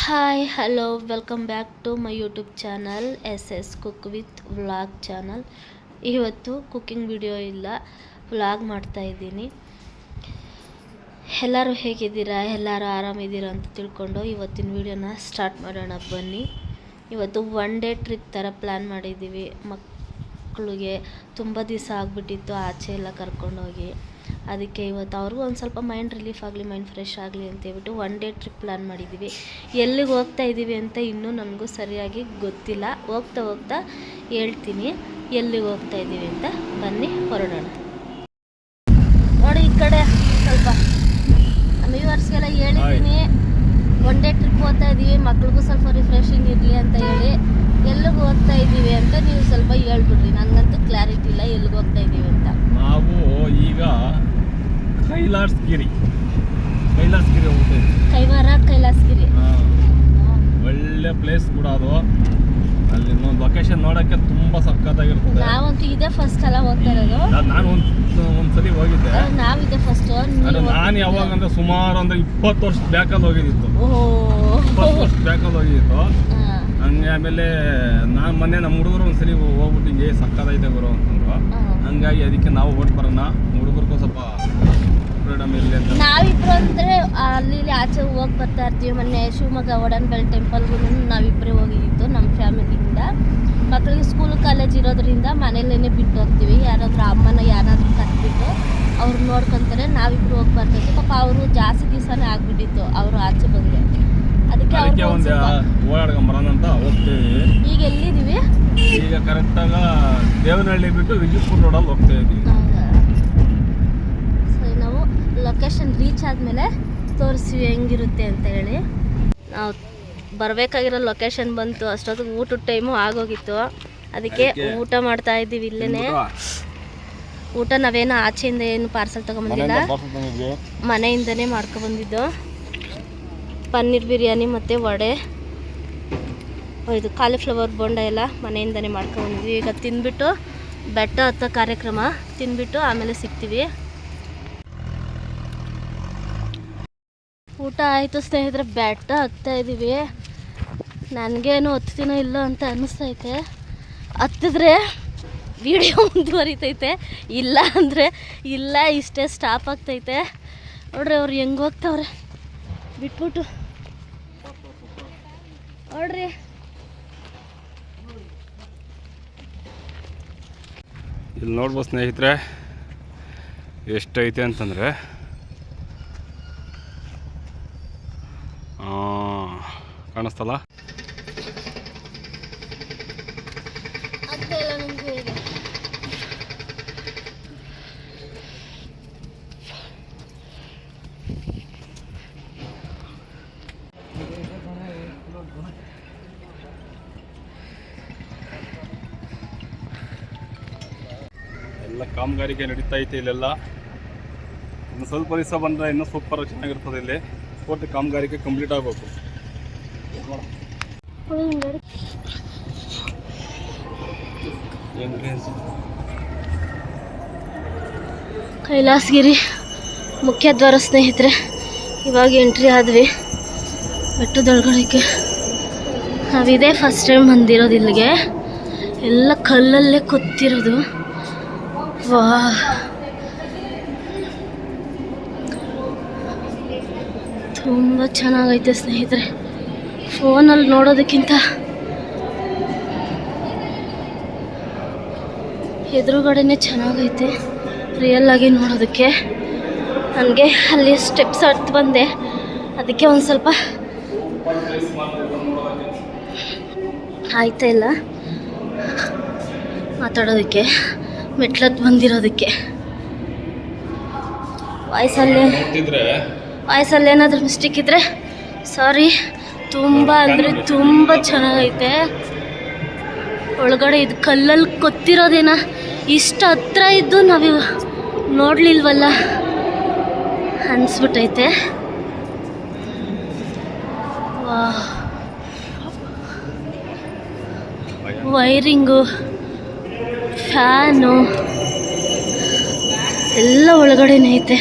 Hi hello welcome back to my YouTube channel S cook with vlog channel. ಇವತ್ತು cooking video ಇಲ್ಲ, vlog ಮಾಡ್ತಾಯಿದ್ದೀನಿ. ಎಲ್ಲರೂ ಹೇಗಿದ್ದೀರಾ, ಎಲ್ಲರೂ ಆರಾಮಿದ್ದೀರಾ ಅಂತ ತಿಳ್ಕೊಂಡು ಇವತ್ತಿನ ವಿಡಿಯೋನ ಸ್ಟಾರ್ಟ್ ಮಾಡೋಣ ಬನ್ನಿ. ಇವತ್ತು ಒನ್ ಡೇ ಟ್ರಿಪ್ ಥರ ಪ್ಲ್ಯಾನ್ ಮಾಡಿದ್ದೀವಿ. ಮಕ್ಕಳಿಗೆ ತುಂಬ ದಿವಸ ಆಗಿಬಿಟ್ಟಿತ್ತು ಆಚೆ ಎಲ್ಲ ಕರ್ಕೊಂಡೋಗಿ. ಅದಕ್ಕೆ ಇವತ್ತು ಅವ್ರಿಗೂ ಒಂದು ಸ್ವಲ್ಪ ಮೈಂಡ್ ರಿಲೀಫ್ ಆಗಲಿ, ಮೈಂಡ್ ಫ್ರೆಶ್ ಆಗಲಿ ಅಂತೇಳ್ಬಿಟ್ಟು ಒನ್ ಡೇ ಟ್ರಿಪ್ ಪ್ಲ್ಯಾನ್ ಮಾಡಿದ್ದೀವಿ. ಎಲ್ಲಿಗೆ ಹೋಗ್ತಾ ಇದ್ದೀವಿ ಅಂತ ಇನ್ನೂ ನನಗೂ ಸರಿಯಾಗಿ ಗೊತ್ತಿಲ್ಲ. ಹೋಗ್ತಾ ಹೋಗ್ತಾ ಹೇಳ್ತೀನಿ ಎಲ್ಲಿಗೆ ಹೋಗ್ತಾ ಇದ್ದೀವಿ ಅಂತ. ಬನ್ನಿ ಹೊರಡೋಣ. ನೋಡಿ ಈ ಕಡೆ ಸ್ವಲ್ಪ ವ್ಯೂವರ್ಸ್ಗೆಲ್ಲ ಹೇಳಿದ್ದೀನಿ, ಒನ್ ಡೇ ಟ್ರಿಪ್ ಹೋಗ್ತಾ ಇದ್ದೀವಿ, ಮಕ್ಳಿಗೂ ಸ್ವಲ್ಪ ರಿಫ್ರೆಶಿಂಗ್ ಇರಲಿ ಅಂತ ಹೇಳಿ. ಎಲ್ಲಿಗೆ ಹೋಗ್ತಾ ಇದ್ದೀವಿ ಅಂತ ನೀವು ಸ್ವಲ್ಪ ಹೇಳ್ಬಿಡ್ರಿ, ನನಗಂತೂ ಕ್ಲಾರಿಟಿ ಇಲ್ಲ ಎಲ್ಲಿಗೆ ಹೋಗ್ತಾ ಇದ್ದೀವಿ ಅಂತ. ನಾವು ಈಗ ಕೈಲಾಸಗಿರಿ ಹೋಗ್ತಾ ಇದ್ದೀವಿ. ಕೈಲಾಸಗಿರಿ ಒಳ್ಳೆ ಪ್ಲೇಸ್ ಕೂಡ ಅದು. ಅಲ್ಲಿ ಲೊಕೇಶನ್ ನೋಡಕ್ಕೆ ತುಂಬಾ ಸಕ್ಕತ್ತಾಗಿರ್ತದೆ. ನಾವಂತೂ ಇದೇ ಫಸ್ಟ್ ಅಲ್ಲ ಹೋಗ್ತಾ ಇರೋದು. ನಾನು ಒಂದ್ಸಲಿ ಹೋಗಿದ್ದೆ. ನಾವಿದೆ ಫಸ್ಟ್. ನಾನು ಯಾವಾಗ ಅಂದ್ರೆ ಸುಮಾರು ಅಂದ್ರೆ 20 ವರ್ಷ ಬ್ಯಾಕಲ್ಲಿ ಹೋಗಿದ್ದಿತ್ತು. 20 ವರ್ಷ ಬ್ಯಾಕಲ್ಲಿ ಹೋಗಿದ್ದಿತ್ತು. ಹಂಗೆ ಆಮೇಲೆ ನಾನು ಮೊನ್ನೆ ನಮ್ಮ ಹುಡುಗರು ಒಂದ್ಸಲಿ ಹೋಗ್ಬಿಟ್ಟು ಹಿಂಗೆ ಸಕ್ಕತ್ತೈತೆ ಗುರು ಅಂತಂದ್ರು. ಹಂಗಾಗಿ ಅದಕ್ಕೆ ನಾವು ಓಟ್ ಬರೋಣ, ಹುಡುಗರಿಗೂ ಸ್ವಲ್ಪ ಫ್ರೀಡಮ್ ಇರಲಿ ಅಂತ. ನಾವಿಬ್ರು ಅಂದ್ರೆ ಅಲ್ಲಿ ಆಚೆ ಹೋಗಿ ಬರ್ತಾ ಇರ್ತೀವಿ. ಮೊನ್ನೆ ಶಿವಮೊಗ್ಗ ಒಡನ್ಬೆಲ್ ಟೆಂಪಲ್ಗೂ ನಾವಿಬ್ಬರೇ ಹೋಗಿದ್ದು ನಮ್ಮ ಫ್ಯಾಮಿಲಿಯಿಂದ. ಮಕ್ಕಳಿಗೆ ಸ್ಕೂಲ್ ಕಾಲೇಜ್ ಇರೋದ್ರಿಂದ ಮನೇಲೇನೆ ಬಿಟ್ಟು ಹೋಗ್ತೀವಿ. ಯಾರಾದ್ರೂ ಅಮ್ಮನ ಯಾರಾದ್ರೂ ಕರ್ಬಿಟ್ಟು ಅವ್ರು ನೋಡ್ಕೊಂತಾರೆ. ನಾವಿಬ್ರು ಹೋಗಿ ಬರ್ತಿದ್ವಿ. ಪಾಪ ಅವರು ಜಾಸ್ತಿ ದಿವಸನೇ ಆಗ್ಬಿಟ್ಟಿತ್ತು ಅವರು ಆಚೆ ಬಂದು. ಅದಕ್ಕೆ ಒಂದು ಓಡಾಡ್ಕೊಂಬರೋಣ ಅಂತ ಹೋಗ್ತೀವಿ. ಈಗ ಎಲ್ಲಿದ್ದೀವಿ? ಈಗ ಕರೆಕ್ಟಾಗ ದೇವನಹಳ್ಳಿ ಬಿಟ್ಟು ವಿಜಯಪುರ ರೋಡಲ್ಲಿ ಹೋಗ್ತಾ ಇದ್ದೀವಿ. ಸರಿ, ನಾವು ಲೊಕೇಶನ್ ರೀಚ್ ಆದಮೇಲೆ ತೋರಿಸ್ತೀವಿ ಹೆಂಗಿರುತ್ತೆ ಅಂತ ಹೇಳಿ. ನಾವು ಬರಬೇಕಾಗಿರೋ ಲೊಕೇಶನ್ ಬಂತು. ಅಷ್ಟೊತ್ತಿಗೆ ಊಟದ ಟೈಮು ಆಗೋಗಿತ್ತು. ಅದಕ್ಕೆ ಊಟ ಮಾಡ್ತಾ ಇದ್ದೀವಿ ಇಲ್ಲೇ. ಊಟ ನಾವೇನು ಆಚೆಯಿಂದ ಏನು ಪಾರ್ಸಲ್ ತೊಗೊಂಬಂದಿಲ್ಲ, ಮನೆಯಿಂದನೇ ಮಾಡ್ಕೊಬಂದಿದ್ದು. ಪನ್ನೀರ್ ಬಿರಿಯಾನಿ ಮತ್ತು ವಡೆ, ಇದು ಕಾಲಿಫ್ಲವರ್ ಬೋಂಡ ಎಲ್ಲ ಮನೆಯಿಂದನೇ ಮಾಡ್ಕೊಬಂದಿದ್ವಿ. ಈಗ ತಿಂದ್ಬಿಟ್ಟು ಬೆಟ್ಟ ಹತ್ತೋ ಕಾರ್ಯಕ್ರಮ ತಿಂದ್ಬಿಟ್ಟು ಆಮೇಲೆ ಸಿಗ್ತೀವಿ. ಊಟ ಆಯಿತು ಸ್ನೇಹಿತರೆ, ಬೆಟ್ಟ ಹತ್ತಾ ಇದ್ದೀವಿ. ನನಗೇನು ಹತ್ತೀನೋ ಇಲ್ಲೋ ಅಂತ ಅನ್ನಿಸ್ತೈತೆ. ಹತ್ತಿದ್ರೆ ವಿಡಿಯೋ ಮುಂದುವರಿತೈತೆ, ಇಲ್ಲ ಅಂದರೆ ಇಲ್ಲ, ಇಷ್ಟೇ ಸ್ಟಾಪ್ ಆಗ್ತೈತೆ. ನೋಡ್ರಿ ಅವ್ರು ಹೆಂಗೆ ಹೋಗ್ತಾವ್ರೆ ಬಿಟ್ಬಿಟ್ಟು. ನೋಡ್ರಿ ಇಲ್ಲಿ ನೋಡ್ಬೋದು ಸ್ನೇಹಿತರೆ ಎಷ್ಟೈತೆ ಅಂತಂದರೆ, ಕಾಣಿಸ್ತಲ್ಲ? ಎಲ್ಲ ಕಾಮಗಾರಿಕೆ ನಡೀತಾ ಐತೆ ಇಲ್ಲೆಲ್ಲ. ಇನ್ನು ಸ್ವಲ್ಪ ದಿವಸ ಬಂದರೆ ಇನ್ನೂ ಸೂಪರ್ ಚೆನ್ನಾಗಿರ್ತದೆ. ಇಲ್ಲಿ ಪೂರ್ತಿ ಕಾಮಗಾರಿಕೆ ಕಂಪ್ಲೀಟ್ ಆಗಬೇಕು. ಕೈಲಾಸಗಿರಿ ಮುಖ್ಯದ್ವಾರ ಸ್ನೇಹಿತರೆ. ಇವಾಗ ಎಂಟ್ರಿ ಆದ್ವಿ ಬೆಟ್ಟದೊಳಗಡೆಗೆ. ನಾವಿದೇ ಫಸ್ಟ್ ಟೈಮ್ ಬಂದಿರೋದು ಇಲ್ಲಿಗೆ. ಎಲ್ಲ ಕಲ್ಲಲ್ಲೇ ಕೊತ್ತಿರೋದು. ವಾ, ತುಂಬ ಚೆನ್ನಾಗೈತೆ ಸ್ನೇಹಿತರೆ. ಫೋನಲ್ಲಿ ನೋಡೋದಕ್ಕಿಂತ ಎದುರುಗಡೆನೇ ಚೆನ್ನಾಗೈತೆ ರಿಯಲ್ ಆಗಿ ನೋಡೋದಕ್ಕೆ. ನನಗೆ ಅಲ್ಲಿ ಸ್ಟೆಪ್ಸ್ ಹತ್ತು ಬಂದೆ, ಅದಕ್ಕೆ ಒಂದು ಸ್ವಲ್ಪ ಆಯ್ತಾ ಇಲ್ಲ ಮಾತಾಡೋದಕ್ಕೆ, ಮೆಟ್ಲತ್ತು ಬಂದಿರೋದಕ್ಕೆ. ವಾಯ್ಸಲ್ಲಿ ಏನಾದರೂ ಮಿಸ್ಟೇಕ್ ಇದ್ದರೆ ಸಾರಿ. ತುಂಬ ಅಂದರೆ ತುಂಬ ಚೆನ್ನಾಗೈತೆ. ಒಳಗಡೆ ಇದು ಕಲ್ಲಲ್ಲಿ ಕೊತ್ತಿರೋದೇನ, ಇಷ್ಟು ಹತ್ರ ಇದ್ದು ನಾವು ನೋಡಲಿಲ್ವಲ್ಲ ಅನಿಸ್ಬಿಟ್ಟೈತೆ. ವೈರಿಂಗು, ಫ್ಯಾನು ಎಲ್ಲ ಒಳಗಡೆನೇ ಐತೆ.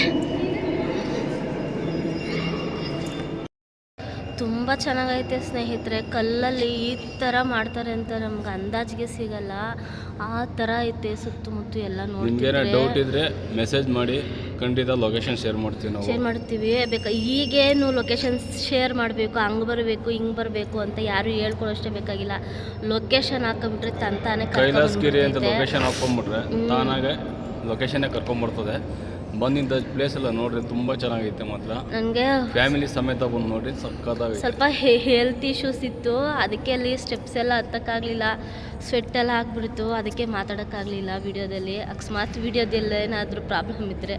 ತುಂಬ ಚೆನ್ನಾಗೈತೆ ಸ್ನೇಹಿತರೆ. ಕಲ್ಲಲ್ಲಿ ಈ ಥರ ಮಾಡ್ತಾರೆ ಅಂತ ನಮ್ಗೆ ಅಂದಾಜಿಗೆ ಸಿಗಲ್ಲ, ಆ ಥರ ಐತೆ ಸುತ್ತಮುತ್ತ ಎಲ್ಲ. ನಿಮ್ಗೆ ಡೌಟ್ ಇದ್ರೆ ಮೆಸೇಜ್ ಮಾಡಿ, ಖಂಡಿತ ಲೊಕೇಶನ್ ಶೇರ್ ಮಾಡ್ತೀವಿ ನಾವು. ಶೇರ್ ಮಾಡ್ತೀವಿ. ಬೇಕಾ ಈಗೇನು ಲೊಕೇಶನ್ ಶೇರ್ ಮಾಡಬೇಕು, ಹಂಗೆ ಬರಬೇಕು ಹಿಂಗೆ ಬರಬೇಕು ಅಂತ ಯಾರು ಹೇಳ್ಕೊಳೋಷ್ಟೇ ಬೇಕಾಗಿಲ್ಲ. ಲೊಕೇಶನ್ ಹಾಕೊಂಬಿಟ್ರೆ ತಾನೇ ಕೈಲಾಸಗಿರಿ ಅಂತ ಲೊಕೇಶನ್ ಹಾಕೊಂಡ್ಬಿಟ್ರೆ ತಾನಾಗೆ ಲೊಕೇಶನ್ನೇ ಕರ್ಕೊಂಡ್ಬರ್ತದೆ. ಬಂದಿದ್ದ ಪ್ಲೇಸ್ ಎಲ್ಲ ನೋಡ್ರಿ, ತುಂಬ ಚೆನ್ನಾಗೈತೆ ಮಾತ್ರ. ನನಗೆ ಫ್ಯಾಮಿಲಿ ಸಮೇತ ಬಂದು ನೋಡ್ರಿ, ಸಕ್ಕತ್ತಾಗೈತೆ. ಸ್ವಲ್ಪ ಹೆಲ್ತ್ ಇಶ್ಯೂಸ್ ಇತ್ತು, ಅದಕ್ಕೆ ಅಲ್ಲಿ ಸ್ಟೆಪ್ಸ್ ಎಲ್ಲ ಹತ್ತಕ್ಕಾಗಲಿಲ್ಲ, ಸ್ವೆಟ್ ಎಲ್ಲ ಆಗಿಬಿಡ್ತು, ಅದಕ್ಕೆ ಮಾತಾಡೋಕ್ಕಾಗಲಿಲ್ಲ ವೀಡಿಯೋದಲ್ಲಿ. ಅಕಸ್ಮಾತ್ ವೀಡಿಯೋದೆಲ್ಲ ಏನಾದರೂ ಪ್ರಾಬ್ಲಮ್ ಇದ್ದರೆ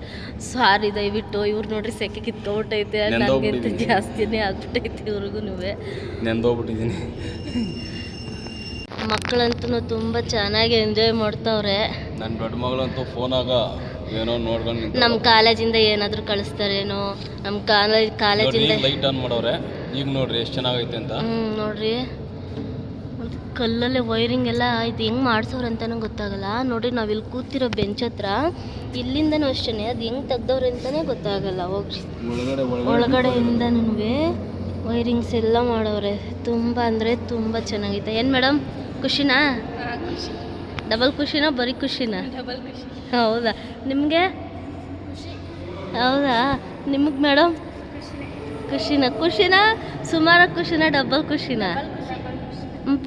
ಸಾರಿ, ದಯವಿಟ್ಟು. ಇವ್ರು ನೋಡ್ರಿ ಸೆಕೆ ಕಿತ್ಕೊಬಿಟ್ಟೈತೆ, ನನಗಿಂತ ಜಾಸ್ತಿನೇ ಆಗ್ಬಿಟ್ಟೈತೆ ಇವ್ರಿಗೂ. ನೆಂದೋಗ್ಬಿಟ್ಟಿದ್ದೀನಿ. ಮಕ್ಕಳಂತೂ ತುಂಬ ಚೆನ್ನಾಗಿ ಎಂಜಾಯ್ ಮಾಡ್ತಾವ್ರೆ. ನನ್ನ ದೊಡ್ಡ ಮಗಳಂತೂ ಫೋನಾಗ ಏನೋ ನೋಡ್ಕೊಂಡು ನಮ್ಮ ಕಾಲೇಜಿಂದ ಏನಾದರೂ ಕಳಿಸ್ತಾರೇನೋ, ನಮ್ಮ ಕಾಲೇಜಿಂದ ಲೈಟ್ ಆನ್ ಮಾಡೋರೆ. ಈಗ ನೋಡ್ರಿ ಎಷ್ಟು ಚೆನ್ನಾಗೈತೆ ಅಂತ. ನೋಡ್ರಿ ಕಲ್ಲಲ್ಲೇ ವೈರಿಂಗ್ ಎಲ್ಲ ಇದು ಹೆಂಗೆ ಮಾಡ್ಸೋರು ಅಂತಲೂ ಗೊತ್ತಾಗಲ್ಲ. ನೋಡ್ರಿ ನಾವಿಲ್ಲಿ ಕೂತಿರೋ ಬೆಂಚ್ ಹತ್ರ ಇಲ್ಲಿಂದನೂ ಅಷ್ಟೇ, ಅದು ಹೆಂಗೆ ತೆಗ್ದವ್ರೆ ಅಂತಲೇ ಗೊತ್ತಾಗಲ್ಲ. ಹೋಗ್ರಿ ಒಳಗಡೆಯಿಂದನೂ ವೈರಿಂಗ್ಸ್ ಎಲ್ಲ ಮಾಡವ್ರೆ. ತುಂಬ ಅಂದರೆ ತುಂಬ ಚೆನ್ನಾಗೈತೆ. ಏನು ಮೇಡಮ್, ಖುಷಿನಾ? ಡಬಲ್ ಖುಷಿನಾ, ಬರೀ ಖುಷಿನಾ? ಹೌದಾ, ನಿಮಗೆ? ಹೌದಾ, ನಿಮಗೆ ಮೇಡಮ್? ಖುಷಿನಾ? ಸುಮಾರು ಖುಷಿನಾ, ಡಬಲ್ ಖುಷಿನಾ?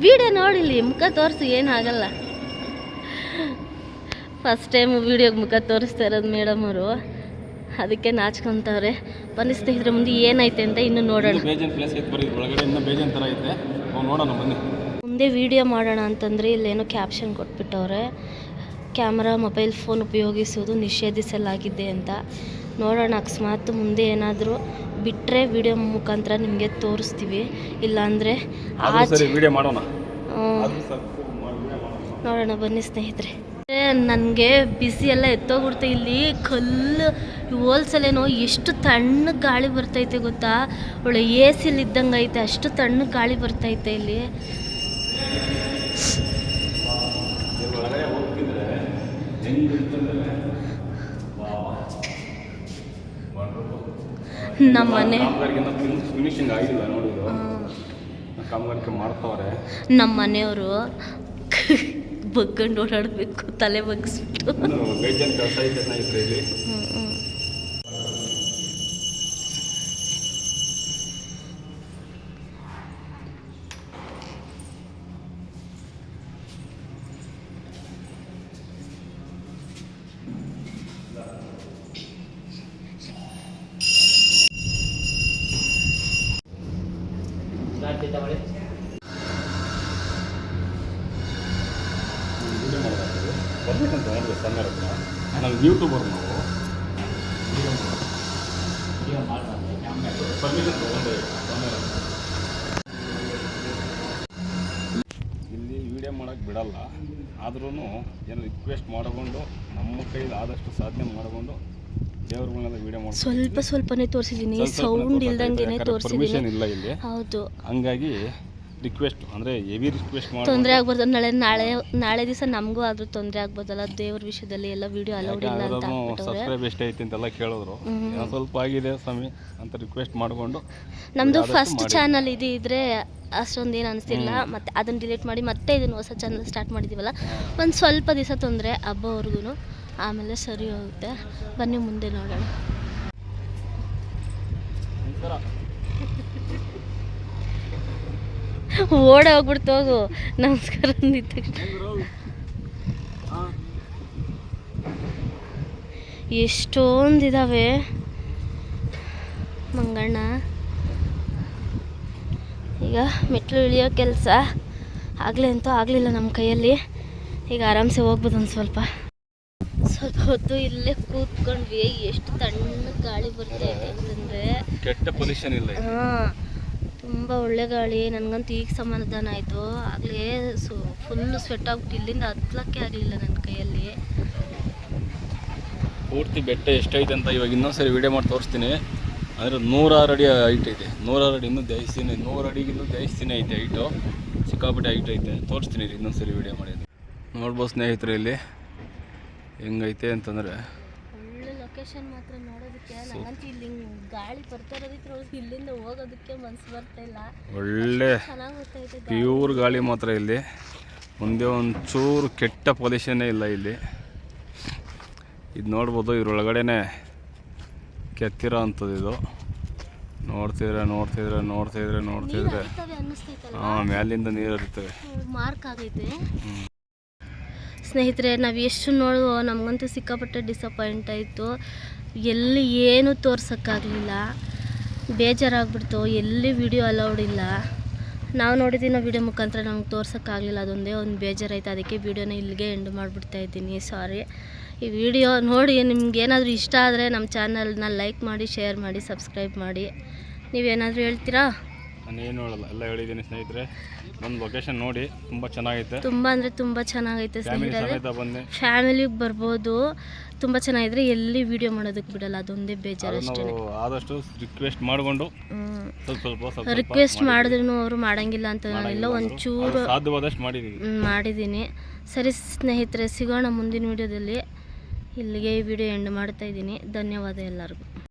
ವಿಡಿಯೋ ನೋಡಿಲಿ, ಮುಖ ತೋರಿಸಿ, ಏನಾಗಲ್ಲ. ಫಸ್ಟ್ ಟೈಮ್ ವಿಡಿಯೋಗೆ ಮುಖ ತೋರಿಸ್ತಾ ಇರೋದು ಮೇಡಮ್ ಅವರು, ಅದಕ್ಕೆ ನಾಚ್ಕೊತವ್ರೆ. ಬನ್ನಿ ಸ್ನೇಹಿತರೆ, ಮುಂದೆ ಏನೈತೆ ಅಂತ ಇನ್ನು ನೋಡೋಣ. ಮುಂದೆ ವಿಡಿಯೋ ಮಾಡೋಣ ಅಂತಂದರೆ ಇಲ್ಲೇನೋ ಕ್ಯಾಪ್ಷನ್ ಕೊಟ್ಬಿಟ್ಟವ್ರೆ, ಕ್ಯಾಮ್ರಾ ಮೊಬೈಲ್ ಫೋನ್ ಉಪಯೋಗಿಸುವುದು ನಿಷೇಧಿಸಲಾಗಿದೆ ಅಂತ. ನೋಡೋಣ, ಅಕಸ್ಮಾತ್ ಮುಂದೆ ಏನಾದರೂ ಬಿಟ್ಟರೆ ವಿಡಿಯೋ ಮುಖಾಂತರ ನಿಮಗೆ ತೋರಿಸ್ತೀವಿ, ಇಲ್ಲಾಂದರೆ ನೋಡೋಣ. ಬನ್ನಿ ಸ್ನೇಹಿತರೆ. ನನಗೆ ಬಿಸಿ ಎಲ್ಲ ಎತ್ತೋಗ್ಬಿಡ್ತೆ. ಇಲ್ಲಿ ಕಲ್ಲು ಹೋಲ್ಸಲೇನೋ ಎಷ್ಟು ತಣ್ಣಗೆ ಗಾಳಿ ಬರ್ತೈತೆ ಗೊತ್ತಾ, ಒಳ್ಳೆ ಎ ಸಿಲಿ ಇದ್ದಂಗೆ ಐತೆ, ಅಷ್ಟು ತಣ್ಣಗೆ ಗಾಳಿ ಬರ್ತೈತೆ ಇಲ್ಲಿ. ನಮ್ಮನೆ ನಮ್ಮ ಮನೆಯವರು ಬಗ್ಗಂಡು ಓಡಾಡಬೇಕು, ತಲೆ ಬಗ್ಗಿಸ್ಬಿಟ್ಟು. ನಾವು ಯೂಟ್ಯೂಬರ್, ಇಲ್ಲಿ ವಿಡಿಯೋ ಮಾಡೋಕ್ಕೆ ಬಿಡಲ್ಲ. ಆದ್ರೂ ಏನೋ ರಿಕ್ವೆಸ್ಟ್ ಮಾಡಿಕೊಂಡು ನಮ್ಮ ಕೈಲಿ ಆದಷ್ಟು ಸಾಧನೆ ಮಾಡಿಕೊಂಡು ದೇವ್ರಗಳನ್ನೆಲ್ಲ ವಿಡಿಯೋ ಮಾಡಿ ಸ್ವಲ್ಪನೇ ತೋರಿಸಿದ್ದೀನಿ, ಸೌಂಡ್ ಇಲ್ದಂಗೆ ತೋರಿಸಿದ್ದೀನಿ. ಇಲ್ಲ ಇಲ್ಲಿ. ಹೌದು, ಹಂಗಾಗಿ ರಿಕ್ವೆಸ್ಟ್ ಅಂದರೆ ಹೆವಿ ರಿಕ್ವೆಸ್ಟ್ ಮಾಡಿ ತೊಂದರೆ ಆಗ್ಬಾರ್ದು. ನಾಳೆ ದಿವಸ ನಮಗೂ ಆದರೂ ತೊಂದರೆ ಆಗ್ಬೋದಲ್ಲ, ದೇವ್ರ ವಿಷಯದಲ್ಲಿ ಎಲ್ಲ ವಿಡಿಯೋ ಅಲೌಡ್ ಇಲ್ಲ ಅಂತ ಸಬ್ಸ್ಕ್ರೈಬ್ ಎಷ್ಟೈತೆ ಅಂತೆಲ್ಲ ಕೇಳಿದ್ರು. ಏನೋ ಸ್ವಲ್ಪ ಆಗಿದೆ ಸ್ವಾಮಿ ಅಂತ ರಿಕ್ವೆಸ್ಟ್ ಮಾಡಿಕೊಂಡು. ನಮ್ಮದು ಫಸ್ಟ್ ಚಾನಲ್ ಇದ್ರೆ ಅಷ್ಟೊಂದು ಏನು ಅನಿಸ್ತಿಲ್ಲ, ಮತ್ತು ಅದನ್ನು ಡಿಲೀಟ್ ಮಾಡಿ ಮತ್ತೆ ಇದನ್ನು ಹೊಸ ಚಾನಲ್ ಸ್ಟಾರ್ಟ್ ಮಾಡಿದ್ದೀವಲ್ಲ, ಒಂದು ಸ್ವಲ್ಪ ದಿವಸ ತೊಂದರೆ ಹಬ್ಬವರೆಗೂ, ಆಮೇಲೆ ಸರಿ ಹೋಗುತ್ತೆ. ಬನ್ನಿ ಮುಂದೆ ನೋಡೋಣ. ಓಡ ಹೋಗ್ಬಿಡ್ತು, ಹೋಗು. ನಮಸ್ಕಾರ ಅಂದಿದ್ದ ಎಷ್ಟೊಂದಿದ್ದಾವೆ ಮಂಗಣ್ಣ. ಈಗ ಮೆಟ್ಲು ಇಳಿಯೋ ಕೆಲಸ ಆಗಲೇ ಅಂತೂ ಆಗಲಿಲ್ಲ ನಮ್ಮ ಕೈಯಲ್ಲಿ. ಈಗ ಆರಾಮ್ಸೆ ಹೋಗ್ಬೋದು. ಒಂದು ಸ್ವಲ್ಪ ಹೊತ್ತು ಇಲ್ಲೇ ಕೂತ್ಕೊಂಡ್ವಿ. ಎಷ್ಟು ತಣ್ಣಗೆ ಗಾಳಿ ಬರ್ತೈತೆ ಅಂತಂದರೆ, ಕೆಟ್ಟ ಪೊಲ್ಯೂಷನ್ ಇಲ್ಲ. ತುಂಬ ಒಳ್ಳೆ ಗಾಳಿ. ನನಗಂತೂ ಈಗ ಸಮಾಧಾನ ಆಯಿತು. ಆಗಲೇ ಫುಲ್ಲು ಸ್ವೆಟ್ ಆಗ್ಬಿಟ್ಟು ಇಲ್ಲಿಂದ ಹತ್ತಲಕ್ಕೆ ಆಗಲಿಲ್ಲ ನನ್ನ ಕೈಯಲ್ಲಿ. ಪೂರ್ತಿ ಬೆಟ್ಟ ಎಷ್ಟೈತೆ ಅಂತ ಇವಾಗ ಇನ್ನೊಂದ್ಸರಿ ವಿಡಿಯೋ ಮಾಡಿ ತೋರಿಸ್ತೀನಿ. ಅಂದರೆ 106 ಅಡಿ ಹೈಟ್ ಐತೆ. 106 ಅಡಿ ಇನ್ನೂ ಜಾಸ್ತಿನೇ, 100 ಅಡಿಗಿನ್ನೂ ಜಾಸ್ತಿನೇ ಐತೆ ಹೈಟು. ಸಿಕ್ಕಾಪಟ್ಟೆ ಹೈಟ್ ಐತೆ. ತೋರಿಸ್ತೀನಿ ರೀ ಇನ್ನೊಂದ್ಸರಿ ವಿಡಿಯೋ ಮಾಡಿ. ನೋಡ್ಬೋದು ಸ್ನೇಹಿತರೆ ಇಲ್ಲಿ ಹೆಂಗೈತೆ ಅಂತಂದರೆ. ಒಳ್ಳೆ ಲೊಕೇಶನ್ ಮಾತ್ರ ನೋಡೋದಕ್ಕೆ ನಂಗಂತೂ ಇಲ್ಲಿ ಗಾಳಿ ಬರ್ತಾ ಇರೋದಕ್ಕೆ ನೋಡಿ ಇಲ್ಲಿಂದ ಹೋಗೋದಕ್ಕೆ ಮನ್ಸು ಬರ್ತಾ ಇಲ್ಲ. ಒಳ್ಳೆ ಚೆನ್ನಾಗಿ ಗೊತ್ತೈತೆ ಪ್ಯೂರ್ ಗಾಳಿ ಮಾತ್ರ ಇಲ್ಲಿ. ಒಂದೇ ಒಂಚೂರು ಕೆಟ್ಟ ಪೊಲ್ಯೂಷನ್ನೇ ಇಲ್ಲ ಇಲ್ಲಿ. ಇದು ನೋಡ್ಬೋದು, ಇದ್ರೊಳಗಡೆನೆ ಕೆತ್ತಿರೋ ಅಂಥದ್ದು ಇದು. ನೋಡ್ತಿದ್ರೆ ಹಾಂ, ಮ್ಯಾಲಿಂದ ನೀರು ಹರಿತವೆ. ಮಾರ್ಕ್ ಆಗೈತೆ. ಸ್ನೇಹಿತರೆ, ನಾವು ಎಷ್ಟು ನೋಡುವ ನಮಗಂತೂ ಸಿಕ್ಕಾಪಟ್ಟೆ ಡಿಸಪಾಯಿಂಟ್ ಆಯಿತು. ಎಲ್ಲಿ ಏನೂ ತೋರ್ಸೋಕ್ಕಾಗಲಿಲ್ಲ, ಬೇಜಾರಾಗ್ಬಿಡ್ತು. ಎಲ್ಲಿ ವಿಡಿಯೋ ಅಲೌಡ್ ಇಲ್ಲ. ನಾವು ನೋಡಿದ್ದೀವಿ, ವೀಡಿಯೋ ಮುಖಾಂತರ ನಮ್ಗೆ ತೋರ್ಸೋಕ್ಕಾಗಲಿಲ್ಲ. ಅದೊಂದೇ ಒಂದು ಬೇಜಾರಾಯಿತು. ಅದಕ್ಕೆ ವೀಡಿಯೋನ ಇಲ್ಲಿಗೆ ಎಂಡ್ ಮಾಡಿಬಿಡ್ತಾ ಇದ್ದೀನಿ. ಸಾರಿ. ಈ ವಿಡಿಯೋ ನೋಡಿ ನಿಮ್ಗೆ ಏನಾದರೂ ಇಷ್ಟ ಆದರೆ ನಮ್ಮ ಚಾನಲ್ನ ಲೈಕ್ ಮಾಡಿ, ಶೇರ್ ಮಾಡಿ, ಸಬ್ಸ್ಕ್ರೈಬ್ ಮಾಡಿ. ನೀವೇನಾದರೂ ಹೇಳ್ತೀರಾ? ನಾನು ಏನು ಹೇಳಲ್ಲ, ಎಲ್ಲ ಹೇಳಿದ್ದೀನಿ ಸ್ನೇಹಿತರೆ. ಒಂದು ಲೊಕೇಶನ್ ನೋಡಿ, ತುಂಬ ಚೆನ್ನಾಗೈತೆ. ತುಂಬ ಅಂದರೆ ತುಂಬ ಚೆನ್ನಾಗೈತೆ ಸ್ನೇಹಿತರೆ. ಬನ್ನಿ, ಫ್ಯಾಮಿಲಿಗೆ ಬರ್ಬೋದು. ತುಂಬ ಚೆನ್ನಾಗಿದ್ರೆ ಎಲ್ಲಿ ವಿಡಿಯೋ ಮಾಡೋದಕ್ಕೆ ಬಿಡಲ್ಲ, ಅದೊಂದೇ ಬೇಜಾರು ಅಷ್ಟೇ. ಆದಷ್ಟು ರಿಕ್ವೆಸ್ಟ್ ಮಾಡಿಕೊಂಡು ರಿಕ್ವೆಸ್ಟ್ ಮಾಡಿದ್ರು ಅವರು ಮಾಡೋಂಗಿಲ್ಲ ಅಂತ ಎಲ್ಲ ಒಂಚೂರು ಸಾಧ್ಯವಾದಷ್ಟು ಮಾಡಿದ್ದೀನಿ. ಸರಿ ಸ್ನೇಹಿತರೆ, ಸಿಗೋಣ ಮುಂದಿನ ವಿಡಿಯೋದಲ್ಲಿ. ಇಲ್ಲಿಗೆ ಈ ವಿಡಿಯೋ ಎಂಡ್ ಮಾಡ್ತಾ ಇದ್ದೀನಿ. ಧನ್ಯವಾದ ಎಲ್ಲರಿಗೂ.